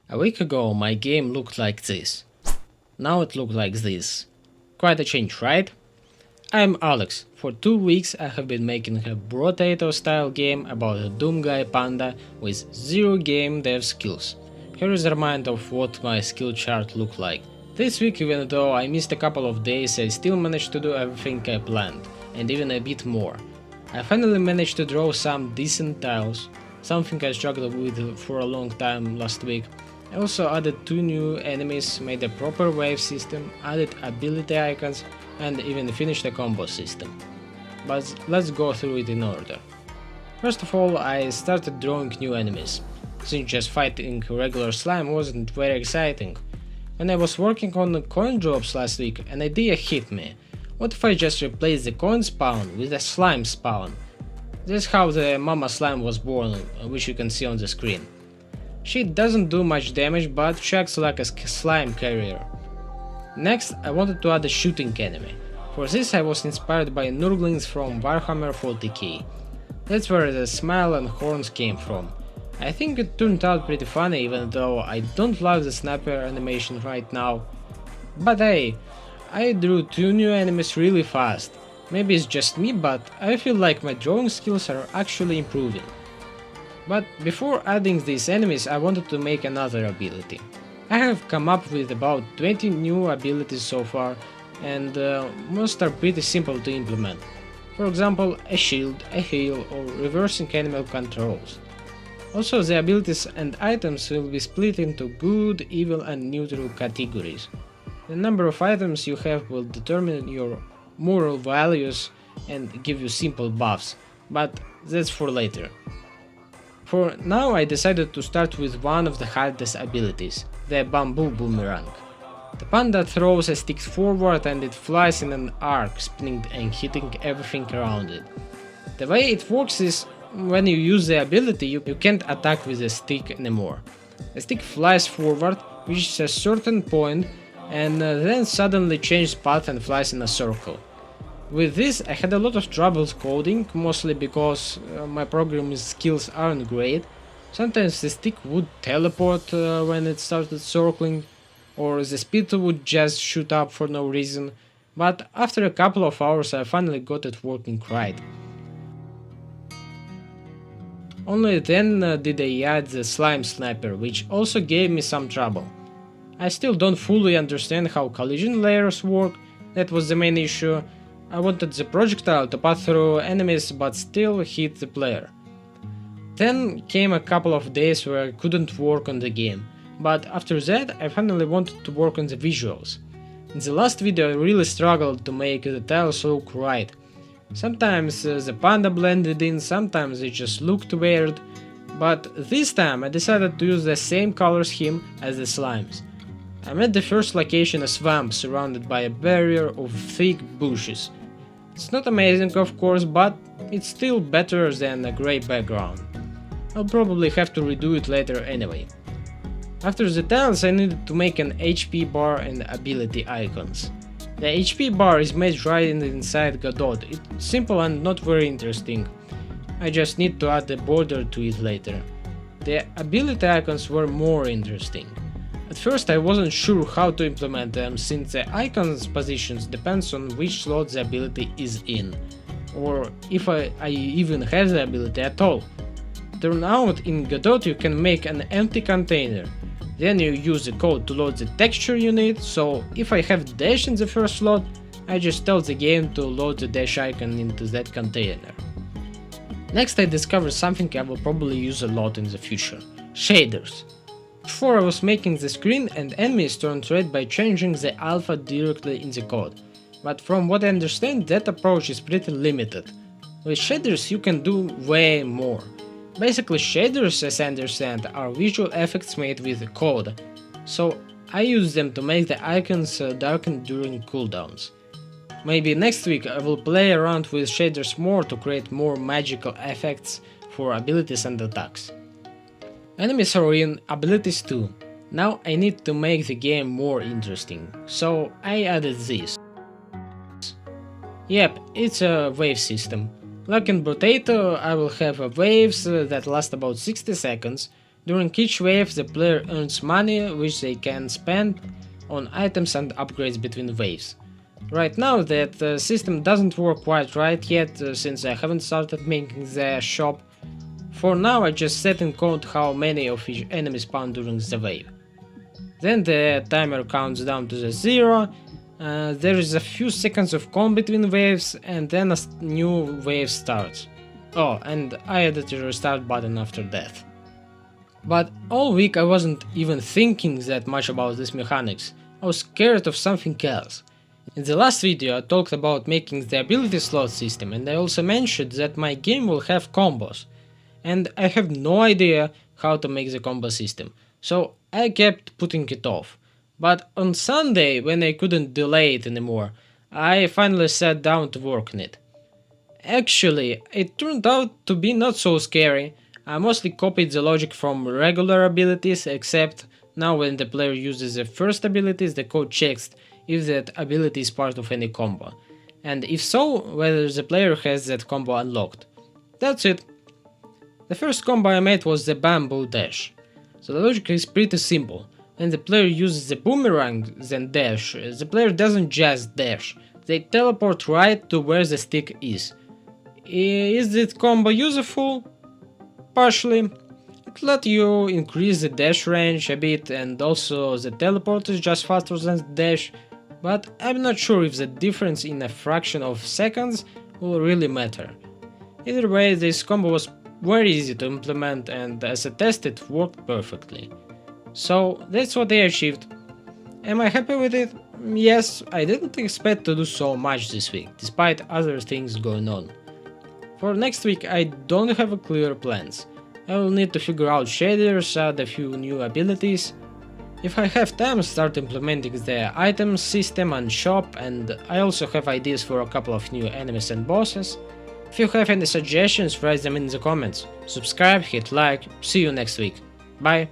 A week ago my game looked like this. Now it looks like this. Quite a change, right? I'm Alex. For 2 weeks I have been making a potato style game about a Doom guy panda with zero game dev skills. Here is a reminder of what my skill chart looked like. This week, even though I missed a couple of days, I still managed to do everything I planned, and even a bit more. I finally managed to draw some decent tiles, something I struggled with for a long time last week. I also added 2 new enemies, made a proper wave system, added ability icons, and even finished a combo system. But let's go through it in order. First of all, I started drawing new enemies, since just fighting regular slime wasn't very exciting. When I was working on the coin drops last week, an idea hit me. What if I just replace the coin spawn with a slime spawn? This is how the mama slime was born, which you can see on the screen. She doesn't do much damage, but she acts like a slime carrier. Next, I wanted to add a shooting enemy. For this I was inspired by Nurglings from Warhammer 40k. That's where the smile and horns came from. I think it turned out pretty funny, even though I don't love the sniper animation right now. But hey, I drew 2 new enemies really fast. Maybe it's just me, but I feel like my drawing skills are actually improving. But before adding these enemies, I wanted to make another ability. I have come up with about 20 new abilities so far, and most are pretty simple to implement. For example, a shield, a heal, or reversing enemy controls. Also, the abilities and items will be split into good, evil and neutral categories. The number of items you have will determine your moral values and give you simple buffs, but that's for later. For now I decided to start with one of the hardest abilities, the bamboo boomerang. The panda throws a stick forward and it flies in an arc, spinning and hitting everything around it. The way it works is, when you use the ability, you can't attack with the stick anymore. The stick flies forward, reaches a certain point, and then suddenly changes path and flies in a circle. With this I had a lot of troubles coding, mostly because my programming skills aren't great. Sometimes the stick would teleport when it started circling, or the speed would just shoot up for no reason, but after a couple of hours I finally got it working right. Only then did I add the slime sniper, which also gave me some trouble. I still don't fully understand how collision layers work, that was the main issue. I wanted the projectile to pass through enemies but still hit the player. Then came a couple of days where I couldn't work on the game, but after that I finally wanted to work on the visuals. In the last video I really struggled to make the tiles look right. Sometimes the panda blended in, sometimes it just looked weird, but this time I decided to use the same color scheme as the slimes. I made the first location a swamp surrounded by a barrier of thick bushes. It's not amazing of course, but it's still better than a grey background. I'll probably have to redo it later anyway. After the tiles I needed to make an HP bar and ability icons. The HP bar is made right inside Godot. It's simple and not very interesting. I just need to add a border to it later. The ability icons were more interesting. At first I wasn't sure how to implement them, since the icons positions depends on which slot the ability is in, or if I even have the ability at all. Turn out in Godot you can make an empty container. Then you use the code to load the texture you need, so if I have dash in the first slot, I just tell the game to load the dash icon into that container. Next I discovered something I will probably use a lot in the future: shaders. Before I was making the screen and enemies turned red by changing the alpha directly in the code, but from what I understand that approach is pretty limited. With shaders you can do way more. Basically shaders, as I understand, are visual effects made with code, so I use them to make the icons darken during cooldowns. Maybe next week I will play around with shaders more to create more magical effects for abilities and attacks. Enemies are in abilities too. Now I need to make the game more interesting, so I added this. Yep, it's a wave system. Like in Potato, I will have waves that last about 60 seconds, During each wave, the player earns money which they can spend on items and upgrades between waves. Right now that system doesn't work quite right yet since I haven't started making the shop. For now I just set in code how many of each enemy spawn during the wave. Then the timer counts down to the 0, there is a few seconds of calm between waves and then a new wave starts. Oh, and I added the restart button after death. But all week I wasn't even thinking that much about these mechanics, I was scared of something else. In the last video I talked about making the ability slot system, and I also mentioned that my game will have combos. And I have no idea how to make the combo system, so I kept putting it off. But on Sunday, when I couldn't delay it anymore, I finally sat down to work on it. Actually, it turned out to be not so scary. I mostly copied the logic from regular abilities, except now when the player uses the first abilities, the code checks if that ability is part of any combo, and if so, whether the player has that combo unlocked. That's it. The first combo I made was the bamboo dash. So the logic is pretty simple. When the player uses the boomerang then dash, the player doesn't just dash, they teleport right to where the stick is. Is this combo useful? Partially. It lets you increase the dash range a bit, and also the teleport is just faster than the dash, but I'm not sure if the difference in a fraction of seconds will really matter. Either way, this combo was very easy to implement, and as a test it worked perfectly. So that's what I achieved. Am I happy with it? Yes, I didn't expect to do so much this week, despite other things going on. For next week I don't have clear plans. I will need to figure out shaders, add a few new abilities. If I have time, start implementing the item system and shop, and I also have ideas for a couple of new enemies and bosses. If you have any suggestions, write them in the comments. Subscribe, hit like, see you next week. Bye!